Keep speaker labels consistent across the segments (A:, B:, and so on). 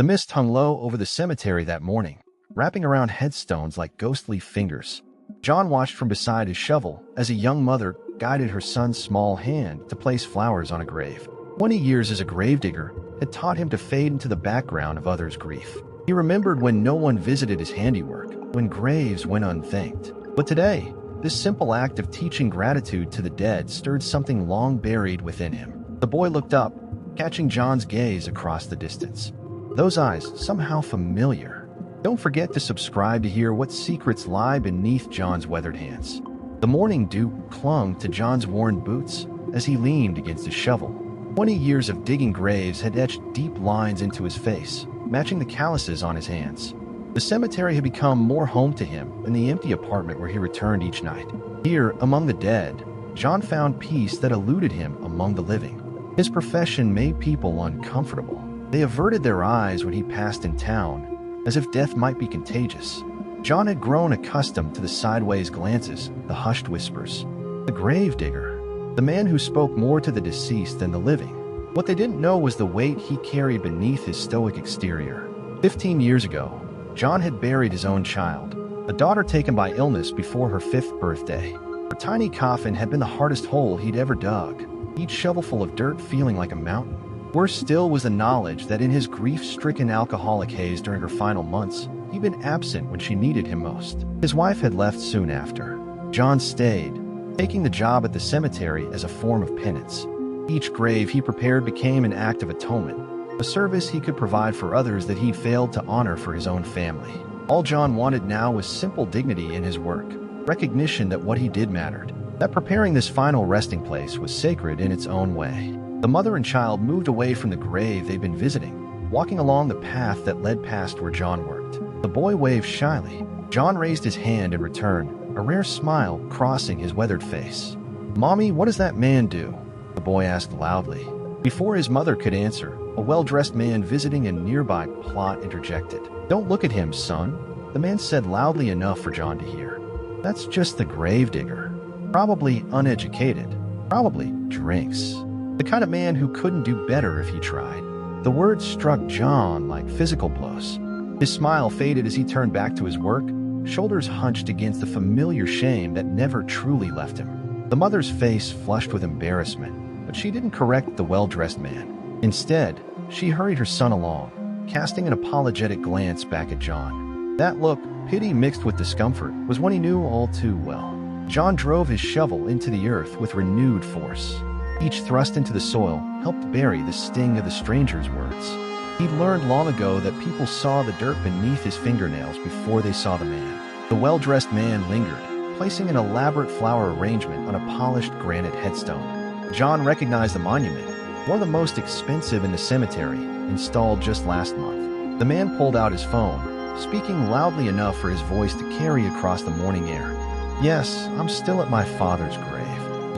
A: The mist hung low over the cemetery that morning, wrapping around headstones like ghostly fingers. John watched from beside his shovel as a young mother guided her son's small hand to place flowers on a grave. 20 years as a gravedigger had taught him to fade into the background of others' grief. He remembered when no one visited his handiwork, when graves went unthanked. But today, this simple act of teaching gratitude to the dead stirred something long buried within him. The boy looked up, catching John's gaze across the distance. Those eyes somehow familiar. Don't forget to subscribe to hear what secrets lie beneath John's weathered hands. The morning dew clung to John's worn boots as he leaned against his shovel. 20 years of digging graves had etched deep lines into his face, matching the calluses on his hands. The cemetery had become more home to him than the empty apartment where he returned each night. Here, among the dead, John found peace that eluded him among the living. His profession made people uncomfortable. They averted their eyes when he passed in town, as if death might be contagious. John had grown accustomed to the sideways glances, the hushed whispers. The gravedigger, the man who spoke more to the deceased than the living. What they didn't know was the weight he carried beneath his stoic exterior. 15 years ago, John had buried his own child, a daughter taken by illness before her 5th birthday. Her tiny coffin had been the hardest hole he'd ever dug, each shovelful of dirt feeling like a mountain. Worse still was the knowledge that in his grief-stricken alcoholic haze during her final months, he'd been absent when she needed him most. His wife had left soon after. John stayed, taking the job at the cemetery as a form of penance. Each grave he prepared became an act of atonement, a service he could provide for others that he'd failed to honor for his own family. All John wanted now was simple dignity in his work, recognition that what he did mattered, that preparing this final resting place was sacred in its own way. The mother and child moved away from the grave they'd been visiting, walking along the path that led past where John worked. The boy waved shyly. John raised his hand in return, a rare smile crossing his weathered face. "Mommy, what does that man do?" the boy asked loudly. Before his mother could answer, a well-dressed man visiting a nearby plot interjected. "Don't look at him, son," the man said loudly enough for John to hear. "That's just the gravedigger. Probably uneducated. Probably drinks. The kind of man who couldn't do better if he tried." The words struck John like physical blows. His smile faded as he turned back to his work, shoulders hunched against the familiar shame that never truly left him. The mother's face flushed with embarrassment, but she didn't correct the well-dressed man. Instead, she hurried her son along, casting an apologetic glance back at John. That look, pity mixed with discomfort, was one he knew all too well. John drove his shovel into the earth with renewed force. Each thrust into the soil helped bury the sting of the stranger's words. He'd learned long ago that people saw the dirt beneath his fingernails before they saw the man. The well-dressed man lingered, placing an elaborate flower arrangement on a polished granite headstone. John recognized the monument, one of the most expensive in the cemetery, installed just last month. The man pulled out his phone, speaking loudly enough for his voice to carry across the morning air. "Yes, I'm still at my father's grave.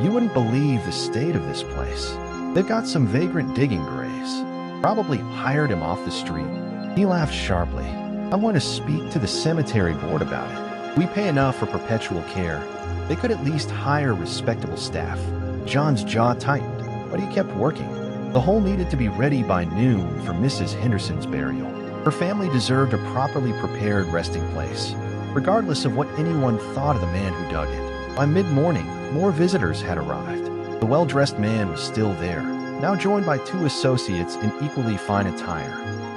A: You wouldn't believe the state of this place. They've got some vagrant digging graves. Probably hired him off the street." He laughed sharply. "I'm going to speak to the cemetery board about it. We pay enough for perpetual care. They could at least hire respectable staff." John's jaw tightened, but he kept working. The hole needed to be ready by noon for Mrs. Henderson's burial. Her family deserved a properly prepared resting place, regardless of what anyone thought of the man who dug it. By mid-morning, more visitors had arrived. The well-dressed man was still there, now joined by 2 associates in equally fine attire.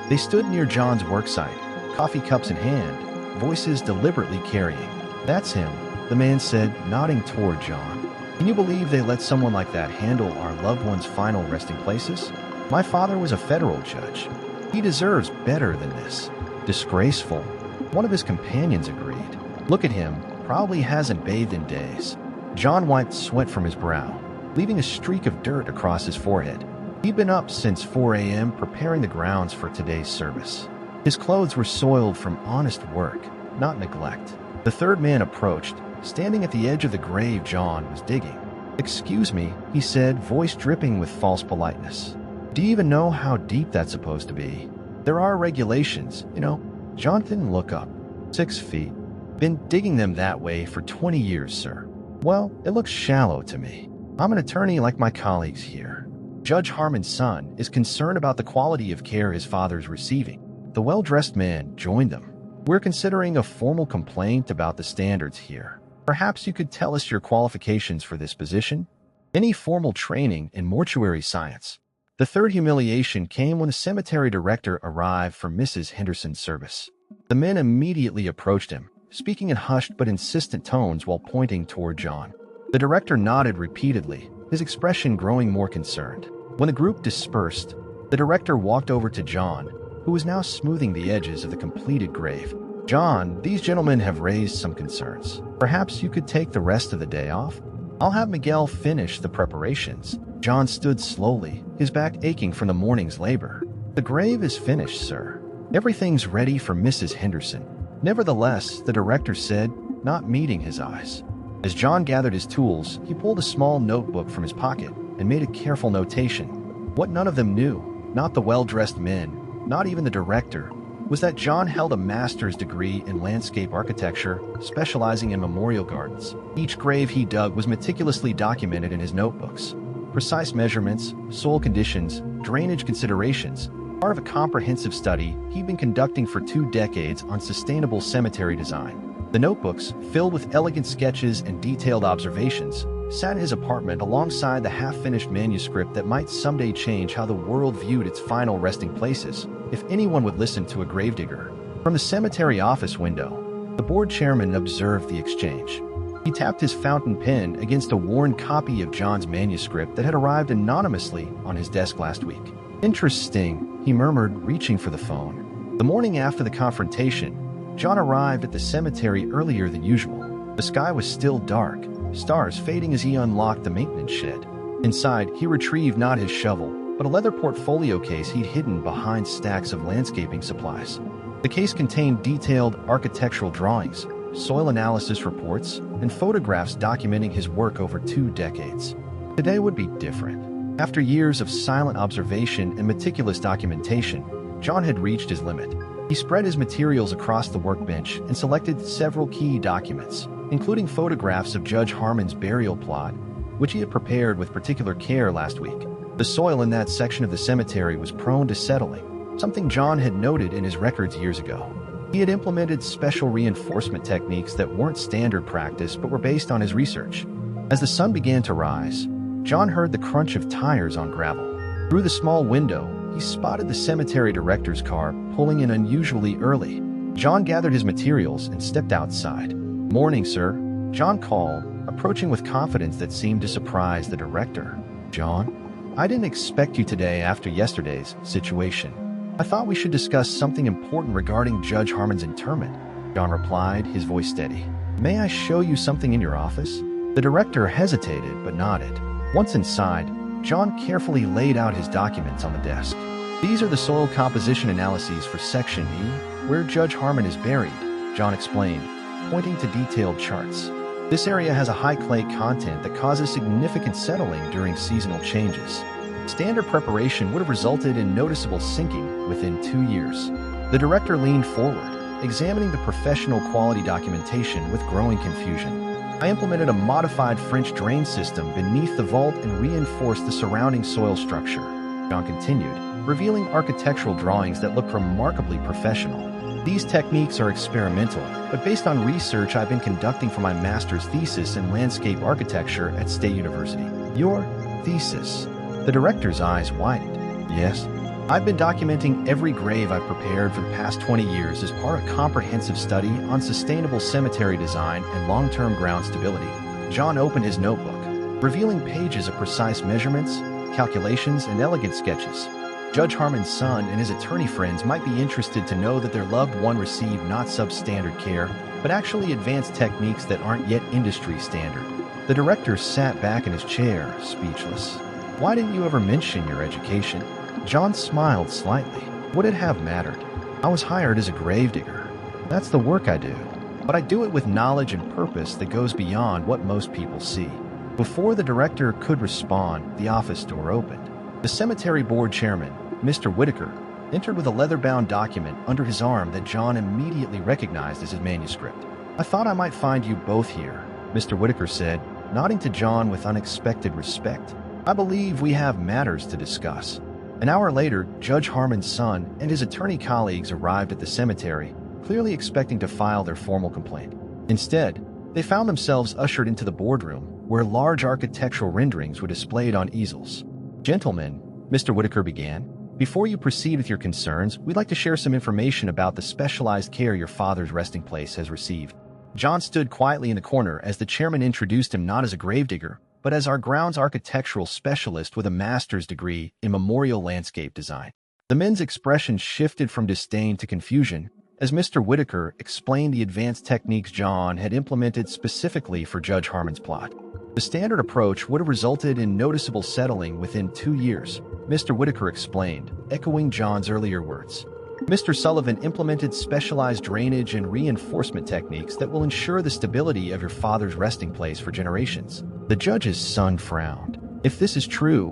A: They stood near John's worksite, coffee cups in hand, voices deliberately carrying. "That's him," the man said, nodding toward John. "Can you believe they let someone like that handle our loved one's final resting places? My father was a federal judge. He deserves better than this." "Disgraceful," one of his companions agreed. "Look at him, probably hasn't bathed in days." John wiped sweat from his brow, leaving a streak of dirt across his forehead. He'd been up since 4 a.m. preparing the grounds for today's service. His clothes were soiled from honest work, not neglect. The third man approached, standing at the edge of the grave John was digging. "Excuse me," he said, voice dripping with false politeness. "Do you even know how deep that's supposed to be? There are regulations, you know." John didn't look up. 6 feet. "Been digging them that way for 20 years, sir." "Well, it looks shallow to me. I'm an attorney like my colleagues here. Judge Harmon's son is concerned about the quality of care his father's receiving. The well-dressed man joined them. "We're considering a formal complaint about the standards here. Perhaps you could tell us your qualifications for this position? Any formal training in mortuary science?" The third humiliation came when the cemetery director arrived for Mrs. Henderson's service. The men immediately approached him, speaking in hushed but insistent tones while pointing toward John. The director nodded repeatedly, his expression growing more concerned. When the group dispersed, the director walked over to John, who was now smoothing the edges of the completed grave. "John, these gentlemen have raised some concerns. Perhaps you could take the rest of the day off? I'll have Miguel finish the preparations." John stood slowly, his back aching from the morning's labor. "The grave is finished, sir. Everything's ready for Mrs. Henderson." Nevertheless, the director said, not meeting his eyes. As John gathered his tools, he pulled a small notebook from his pocket and made a careful notation. What none of them knew, not the well-dressed men, not even the director, was that John held a master's degree in landscape architecture, specializing in memorial gardens. Each grave he dug was meticulously documented in his notebooks. Precise measurements, soil conditions, drainage considerations, part of a comprehensive study he'd been conducting for 2 decades on sustainable cemetery design. The notebooks, filled with elegant sketches and detailed observations, sat in his apartment alongside the half-finished manuscript that might someday change how the world viewed its final resting places, if anyone would listen to a gravedigger. From the cemetery office window, the board chairman observed the exchange. He tapped his fountain pen against a worn copy of John's manuscript that had arrived anonymously on his desk last week. "Interesting," he murmured, reaching for the phone. The morning after the confrontation, John arrived at the cemetery earlier than usual. The sky was still dark, stars fading as he unlocked the maintenance shed. Inside, he retrieved not his shovel, but a leather portfolio case he'd hidden behind stacks of landscaping supplies. The case contained detailed architectural drawings, soil analysis reports, and photographs documenting his work over 2 decades. Today would be different. After years of silent observation and meticulous documentation, John had reached his limit. He spread his materials across the workbench and selected several key documents, including photographs of Judge Harmon's burial plot, which he had prepared with particular care last week. The soil in that section of the cemetery was prone to settling, something John had noted in his records years ago. He had implemented special reinforcement techniques that weren't standard practice but were based on his research. As the sun began to rise, John heard the crunch of tires on gravel. Through the small window, he spotted the cemetery director's car pulling in unusually early. John gathered his materials and stepped outside. "Morning, sir," John called, approaching with confidence that seemed to surprise the director. "John, I didn't expect you today after yesterday's situation. I thought we should discuss something important regarding Judge Harmon's interment," John replied, his voice steady. "May I show you something in your office?" The director hesitated but nodded. Once inside, John carefully laid out his documents on the desk. "These are the soil composition analyses for Section E, where Judge Harmon is buried," John explained, pointing to detailed charts. "This area has a high clay content that causes significant settling during seasonal changes. Standard preparation would have resulted in noticeable sinking within 2 years." The director leaned forward, examining the professional quality documentation with growing confusion. "I implemented a modified French drain system beneath the vault and reinforced the surrounding soil structure," John continued, revealing architectural drawings that looked remarkably professional. "These techniques are experimental, but based on research I've been conducting for my master's thesis in landscape architecture at State University." "Your thesis?" The director's eyes widened. "Yes. I've been documenting every grave I've prepared for the past 20 years as part of a comprehensive study on sustainable cemetery design and long-term ground stability." John opened his notebook, revealing pages of precise measurements, calculations, and elegant sketches. Judge Harmon's son and his attorney friends might be interested to know that their loved one received not substandard care, but actually advanced techniques that aren't yet industry standard. The director sat back in his chair, speechless. "Why didn't you ever mention your education?" John smiled slightly. Would it have mattered? I was hired as a gravedigger. That's the work I do. But I do it with knowledge and purpose that goes beyond what most people see. Before the director could respond, the office door opened. The cemetery board chairman, Mr. Whitaker, entered with a leather-bound document under his arm that John immediately recognized as his manuscript. "I thought I might find you both here," Mr. Whitaker said, nodding to John with unexpected respect. "I believe we have matters to discuss." An hour later, Judge Harmon's son and his attorney colleagues arrived at the cemetery, clearly expecting to file their formal complaint. Instead, they found themselves ushered into the boardroom, where large architectural renderings were displayed on easels. "Gentlemen," Mr. Whitaker began, "before you proceed with your concerns, we'd like to share some information about the specialized care your father's resting place has received." John stood quietly in the corner as the chairman introduced him not as a gravedigger, but as our grounds architectural specialist with a master's degree in memorial landscape design. The men's expressions shifted from disdain to confusion as Mr. Whitaker explained the advanced techniques John had implemented specifically for Judge Harmon's plot. The standard approach would have resulted in noticeable settling within 2 years, Mr. Whitaker explained, echoing John's earlier words. Mr. Sullivan implemented specialized drainage and reinforcement techniques that will ensure the stability of your father's resting place for generations. The judge's son frowned. If this is true,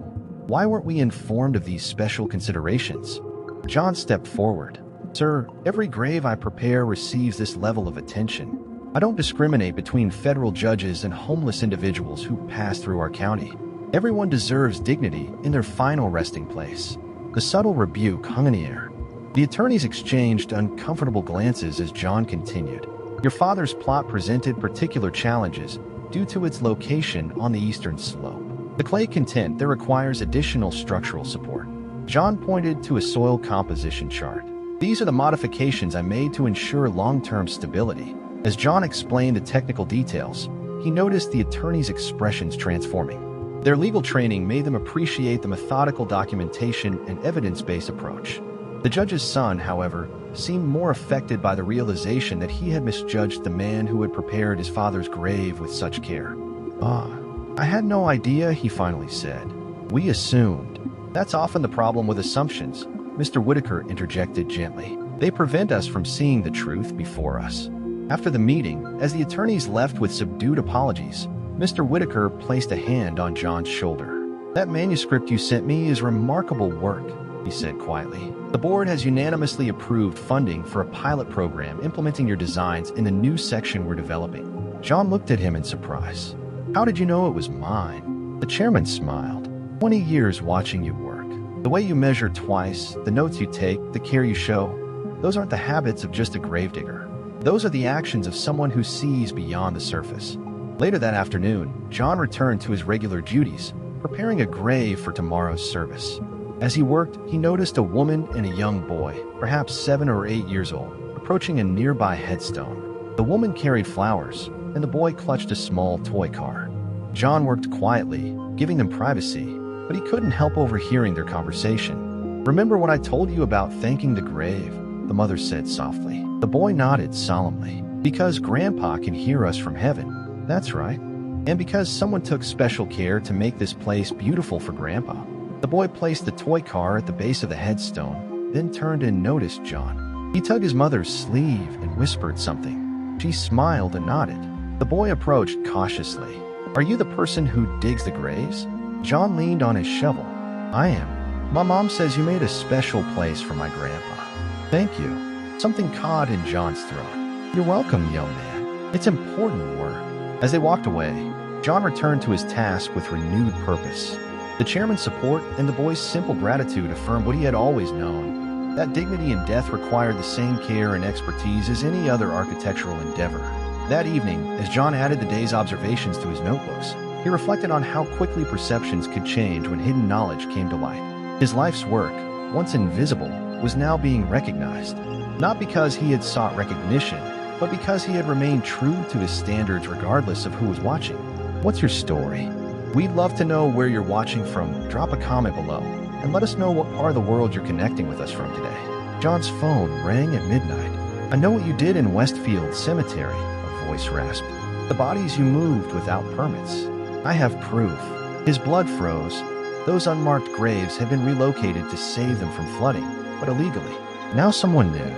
A: why weren't we informed of these special considerations? John stepped forward. "Sir, every grave I prepare receives this level of attention. I don't discriminate between federal judges and homeless individuals who pass through our county. Everyone deserves dignity in their final resting place." The subtle rebuke hung in the air. The attorneys exchanged uncomfortable glances as John continued. "Your father's plot presented particular challenges due to its location on the eastern slope. The clay content there requires additional structural support." John pointed to a soil composition chart. "These are the modifications I made to ensure long-term stability." As John explained the technical details, he noticed the attorneys' expressions transforming. Their legal training made them appreciate the methodical documentation and evidence-based approach. The judge's son, however, seemed more affected by the realization that he had misjudged the man who had prepared his father's grave with such care. I had no idea," he finally said. "We assumed." "That's often the problem with assumptions," Mr. Whitaker interjected gently. "They prevent us from seeing the truth before us." After the meeting, as the attorneys left with subdued apologies, Mr. Whitaker placed a hand on John's shoulder. "That manuscript you sent me is remarkable work," he said quietly. "The board has unanimously approved funding for a pilot program implementing your designs in the new section we're developing." John looked at him in surprise. "How did you know it was mine?" The chairman smiled. 20 years watching you work. The way you measure twice, the notes you take, the care you show, those aren't the habits of just a gravedigger. Those are the actions of someone who sees beyond the surface." Later that afternoon, John returned to his regular duties, preparing a grave for tomorrow's service. As he worked, he noticed a woman and a young boy, perhaps 7 or 8 years old, approaching a nearby headstone. The woman carried flowers, and the boy clutched a small toy car. John worked quietly, giving them privacy, but he couldn't help overhearing their conversation. "Remember what I told you about thanking the grave?" the mother said softly. The boy nodded solemnly. "Because Grandpa can hear us from heaven." "That's right. And because someone took special care to make this place beautiful for Grandpa." The boy placed the toy car at the base of the headstone, then turned and noticed John. He tugged his mother's sleeve and whispered something. She smiled and nodded. The boy approached cautiously. "Are you the person who digs the graves?" John leaned on his shovel. "I am. My mom says you made a special place for my grandpa." "Thank you." Something caught in John's throat. "You're welcome, young man. It's important work." As they walked away, John returned to his task with renewed purpose. The chairman's support and the boy's simple gratitude affirmed what he had always known, that dignity in death required the same care and expertise as any other architectural endeavor. That evening, as John added the day's observations to his notebooks, he reflected on how quickly perceptions could change when hidden knowledge came to light. His life's work, once invisible, was now being recognized, not because he had sought recognition, but because he had remained true to his standards regardless of who was watching. What's your story? We'd love to know where you're watching from. Drop a comment below and let us know what part of the world you're connecting with us from today. John's phone rang at midnight. "I know what you did in Westfield Cemetery," a voice rasped. "The bodies you moved without permits. I have proof." His blood froze. Those unmarked graves had been relocated to save them from flooding, but illegally. Now someone knew.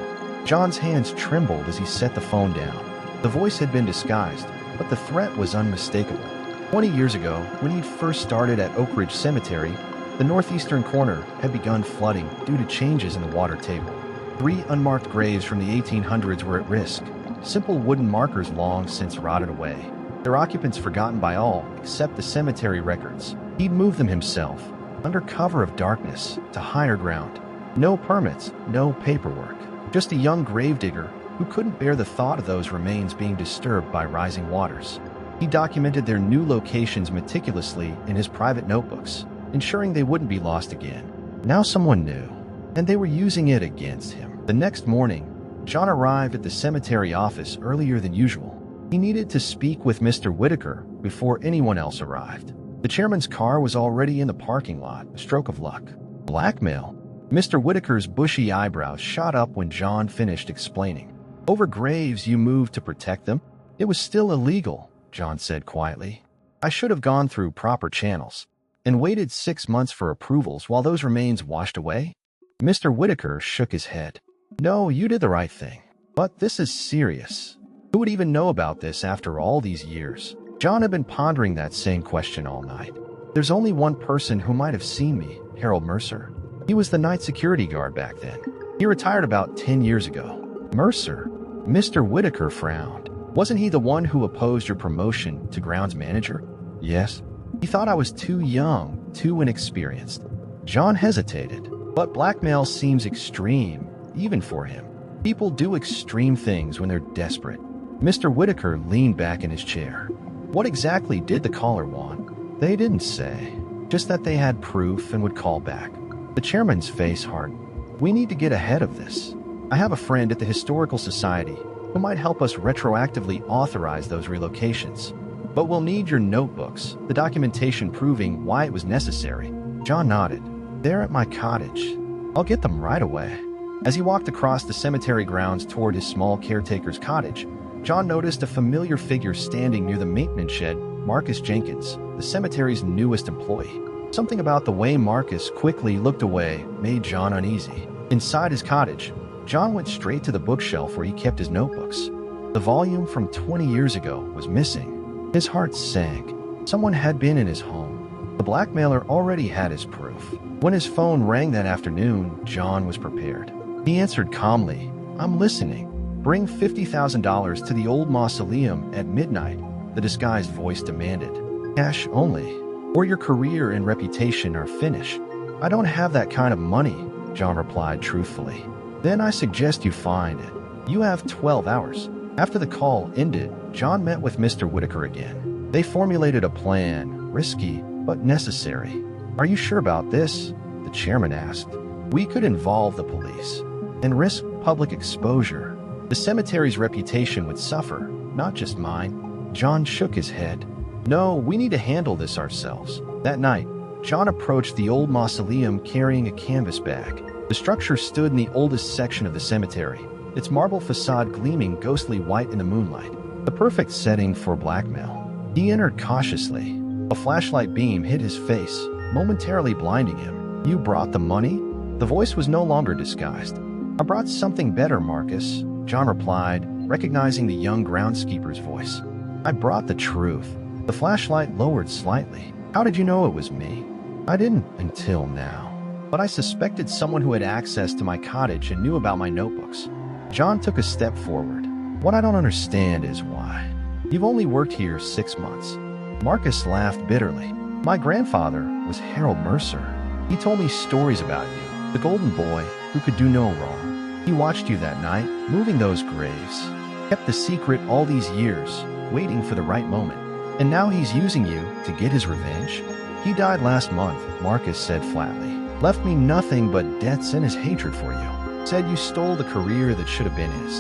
A: John's hands trembled as he set the phone down. The voice had been disguised, but the threat was unmistakable. 20 years ago, when he'd first started at Oak Ridge Cemetery, the northeastern corner had begun flooding due to changes in the water table. 3 unmarked graves from the 1800s were at risk, simple wooden markers long since rotted away, their occupants forgotten by all except the cemetery records. He'd moved them himself, under cover of darkness, to higher ground. No permits, no paperwork. Just a young gravedigger who couldn't bear the thought of those remains being disturbed by rising waters. He documented their new locations meticulously in his private notebooks, ensuring they wouldn't be lost again. Now someone knew, and they were using it against him. The next morning, John arrived at the cemetery office earlier than usual. He needed to speak with Mr. Whitaker before anyone else arrived. The chairman's car was already in the parking lot, a stroke of luck. Blackmail? Mr. Whitaker's bushy eyebrows shot up when John finished explaining. Over graves you moved to protect them? It was still illegal, John said quietly. I should have gone through proper channels and waited 6 months for approvals while those remains washed away. Mr. Whitaker shook his head. No, you did the right thing. But this is serious. Who would even know about this after all these years? John had been pondering that same question all night. There's only one person who might have seen me, Harold Mercer. He was the night security guard back then. He retired about 10 years ago. Mercer? Mr. Whitaker frowned. Wasn't he the one who opposed your promotion to grounds manager? Yes. He thought I was too young, too inexperienced. John hesitated. But blackmail seems extreme, even for him. People do extreme things when they're desperate. Mr. Whitaker leaned back in his chair. What exactly did the caller want? They didn't say. Just that they had proof and would call back. The chairman's face hardened. We need to get ahead of this. I have a friend at the Historical Society who might help us retroactively authorize those relocations. But we'll need your notebooks, the documentation proving why it was necessary. John nodded. They're at my cottage. I'll get them right away. As he walked across the cemetery grounds toward his small caretaker's cottage, John noticed a familiar figure standing near the maintenance shed, Marcus Jenkins, the cemetery's newest employee. Something about the way Marcus quickly looked away made John uneasy. Inside his cottage, John went straight to the bookshelf where he kept his notebooks. The volume from 20 years ago was missing. His heart sank. Someone had been in his home. The blackmailer already had his proof. When his phone rang that afternoon, John was prepared. He answered calmly, I'm listening. Bring $50,000 to the old mausoleum at midnight, the disguised voice demanded. Cash only, or your career and reputation are finished. I don't have that kind of money, John replied truthfully. Then I suggest you find it. You have 12 hours. After the call ended, John met with Mr. Whitaker again. They formulated a plan, risky but necessary. Are you sure about this? The chairman asked. We could involve the police and risk public exposure. The cemetery's reputation would suffer, not just mine. John shook his head. No, we need to handle this ourselves. That night, John approached the old mausoleum carrying a canvas bag. The structure stood in the oldest section of the cemetery, its marble facade gleaming ghostly white in the moonlight. The perfect setting for blackmail. He entered cautiously. A flashlight beam hit his face, momentarily blinding him. You brought the money? The voice was no longer disguised. I brought something better, Marcus, John replied, recognizing the young groundskeeper's voice. I brought the truth. The flashlight lowered slightly. How did you know it was me? I didn't until now. But I suspected someone who had access to my cottage and knew about my notebooks. John took a step forward. What I don't understand is why. You've only worked here 6 months. Marcus laughed bitterly. My grandfather was Harold Mercer. He told me stories about you, the golden boy who could do no wrong. He watched you that night, moving those graves, kept the secret all these years, waiting for the right moment. And now he's using you to get his revenge? He died last month, Marcus said flatly. Left me nothing but debts and his hatred for you. Said you stole the career that should have been his.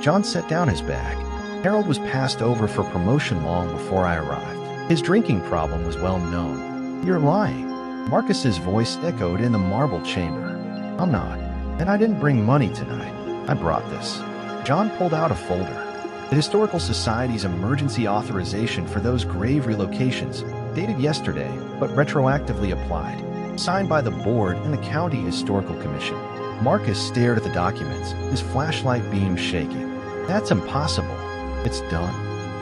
A: John set down his bag. Harold was passed over for promotion long before I arrived. His drinking problem was well known. You're lying. Marcus's voice echoed in the marble chamber. I'm not. And I didn't bring money tonight. I brought this. John pulled out a folder. The Historical Society's emergency authorization for those grave relocations, dated yesterday, but retroactively applied. Signed by the board and the County Historical Commission. Marcus stared at the documents, his flashlight beam shaking. That's impossible. It's done.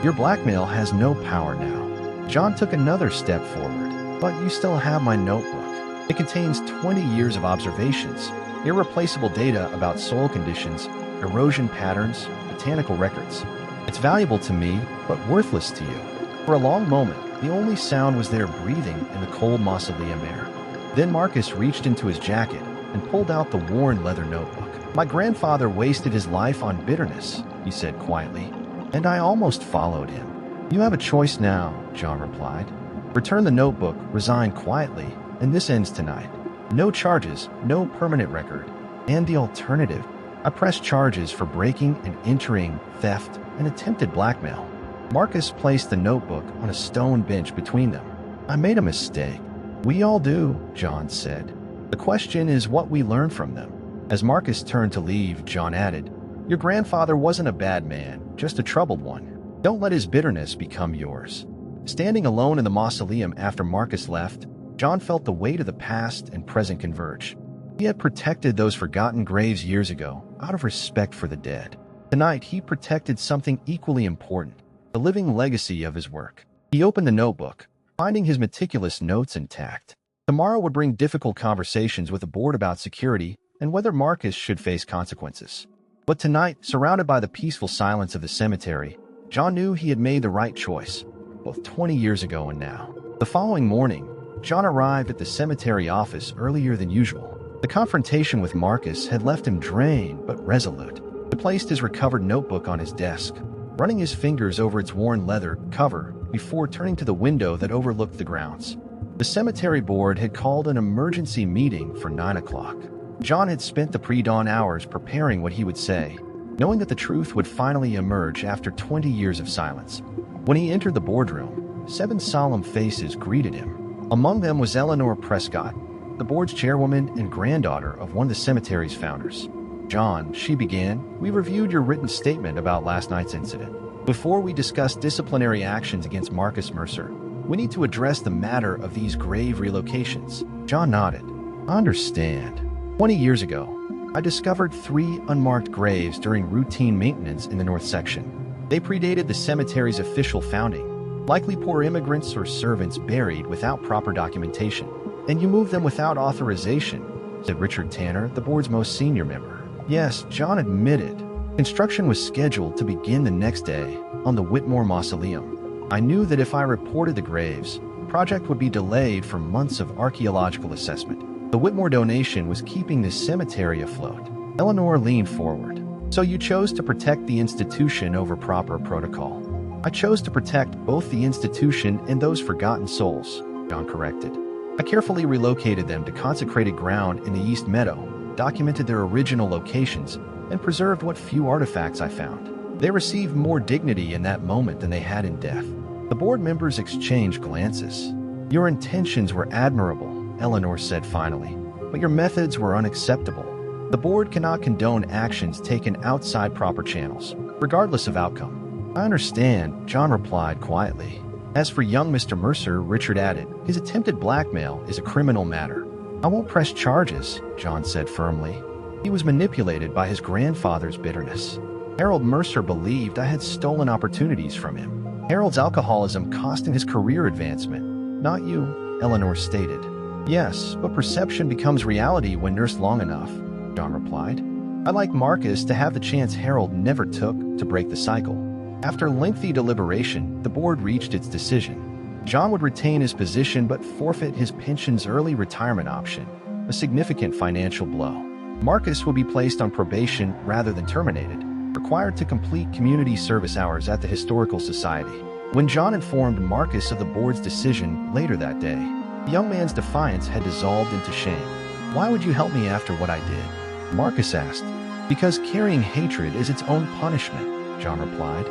A: Your blackmail has no power now. John took another step forward. But you still have my notebook. It contains 20 years of observations, irreplaceable data about soil conditions, erosion patterns, botanical records. It's valuable to me, but worthless to you. For a long moment, the only sound was their breathing in the cold mausoleum air. Then Marcus reached into his jacket and pulled out the worn leather notebook. "My grandfather wasted his life on bitterness," he said quietly, "and I almost followed him." "You have a choice now," John replied. "Return the notebook, resign quietly, and this ends tonight. No charges, no permanent record. And the alternative, I press charges for breaking and entering, theft, and attempted blackmail." Marcus placed the notebook on a stone bench between them. "I made a mistake." "We all do," John said. "The question is what we learn from them." As Marcus turned to leave, John added, "Your grandfather wasn't a bad man, just a troubled one. Don't let his bitterness become yours." Standing alone in the mausoleum after Marcus left, John felt the weight of the past and present converge. He had protected those forgotten graves years ago, out of respect for the dead. Tonight, he protected something equally important, the living legacy of his work. He opened the notebook, finding his meticulous notes intact. Tomorrow would bring difficult conversations with the board about security and whether Marcus should face consequences. But tonight, surrounded by the peaceful silence of the cemetery, John knew he had made the right choice, both 20 years ago and now. The following morning, John arrived at the cemetery office earlier than usual. The confrontation with Marcus had left him drained but resolute. He placed his recovered notebook on his desk, running his fingers over its worn leather cover before turning to the window that overlooked the grounds. The cemetery board had called an emergency meeting for 9 o'clock. John had spent the pre-dawn hours preparing what he would say, knowing that the truth would finally emerge after 20 years of silence. When he entered the boardroom, 7 solemn faces greeted him. Among them was Eleanor Prescott, the board's chairwoman and granddaughter of one of the cemetery's founders. "John," she began, "we reviewed your written statement about last night's incident. Before we discuss disciplinary actions against Marcus Mercer, we need to address the matter of these grave relocations." John nodded. "I understand. 20 years ago, I discovered 3 unmarked graves during routine maintenance in the north section. They predated the cemetery's official founding, likely poor immigrants or servants buried without proper documentation. And you moved them without authorization," said Richard Tanner, the board's most senior member. Yes, John admitted. Construction was scheduled to begin the next day on the Whitmore Mausoleum. "I knew that if I reported the graves, the project would be delayed for months of archaeological assessment. The Whitmore donation was keeping this cemetery afloat." Eleanor leaned forward. "So you chose to protect the institution over proper protocol." "I chose to protect both the institution and those forgotten souls," John corrected. "I carefully relocated them to consecrated ground in the East Meadow, documented their original locations, and preserved what few artifacts I found. They received more dignity in that moment than they had in death." The board members exchanged glances. "Your intentions were admirable," Eleanor said finally, "but your methods were unacceptable. The board cannot condone actions taken outside proper channels, regardless of outcome." "I understand," John replied quietly. "As for young Mr. Mercer," Richard added, "his attempted blackmail is a criminal matter." "I won't press charges," John said firmly. "He was manipulated by his grandfather's bitterness. Harold Mercer believed I had stolen opportunities from him. Harold's alcoholism cost him his career advancement, not you," Eleanor stated. "Yes, but perception becomes reality when nursed long enough," John replied. "I'd like Marcus to have the chance Harold never took to break the cycle." After lengthy deliberation, the board reached its decision. John would retain his position but forfeit his pension's early retirement option, a significant financial blow. Marcus would be placed on probation rather than terminated, required to complete community service hours at the Historical Society. When John informed Marcus of the board's decision later that day, the young man's defiance had dissolved into shame. "Why would you help me after what I did?" Marcus asked. "Because carrying hatred is its own punishment," John replied.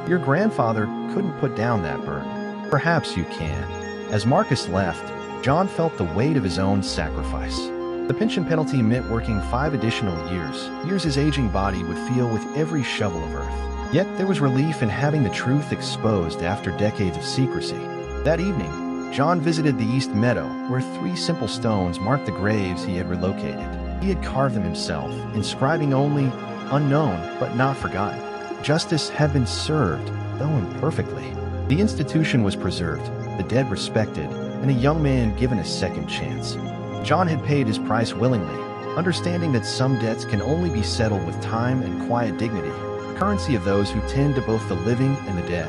A: "Your grandfather couldn't put down that burden. Perhaps you can." As Marcus left, John felt the weight of his own sacrifice. The pension penalty meant working 5 additional years his aging body would feel with every shovel of earth. Yet there was relief in having the truth exposed after decades of secrecy. That evening, John visited the East Meadow, where 3 simple stones marked the graves he had relocated. He had carved them himself, inscribing only, "Unknown but not forgotten." Justice had been served, though imperfectly. The institution was preserved, the dead respected, and a young man given a second chance. John had paid his price willingly, understanding that some debts can only be settled with time and quiet dignity, currency of those who tend to both the living and the dead.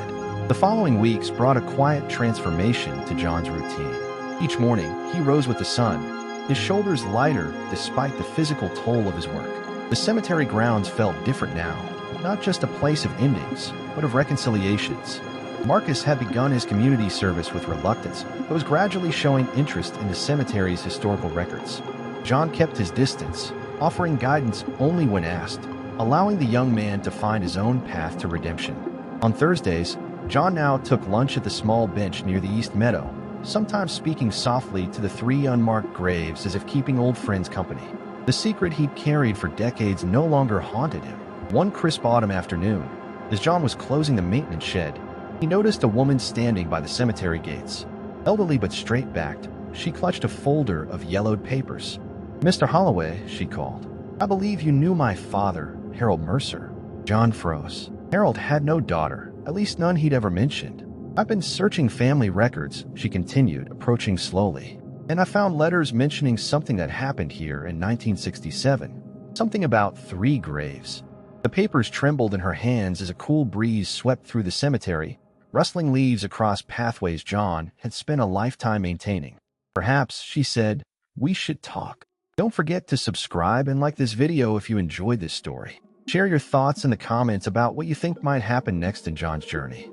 A: The following weeks brought a quiet transformation to John's routine. Each morning, he rose with the sun, his shoulders lighter despite the physical toll of his work. The cemetery grounds felt different now, not just a place of endings, but of reconciliations. Marcus had begun his community service with reluctance, but was gradually showing interest in the cemetery's historical records. John kept his distance, offering guidance only when asked, allowing the young man to find his own path to redemption. On Thursdays, John now took lunch at the small bench near the East Meadow, sometimes speaking softly to the 3 unmarked graves as if keeping old friends company. The secret he'd carried for decades no longer haunted him. One crisp autumn afternoon, as John was closing the maintenance shed, he noticed a woman standing by the cemetery gates. Elderly but straight-backed, she clutched a folder of yellowed papers. "Mr. Holloway," she called, "I believe you knew my father, Harold Mercer." John froze. Harold had no daughter, at least none he'd ever mentioned. "I've been searching family records," she continued, approaching slowly, "and I found letters mentioning something that happened here in 1967. Something about 3 graves." The papers trembled in her hands as a cool breeze swept through the cemetery, rustling leaves across pathways John had spent a lifetime maintaining. "Perhaps," she said, "we should talk. Don't forget to subscribe and like this video if you enjoyed this story. Share your thoughts in the comments about what you think might happen next in John's journey."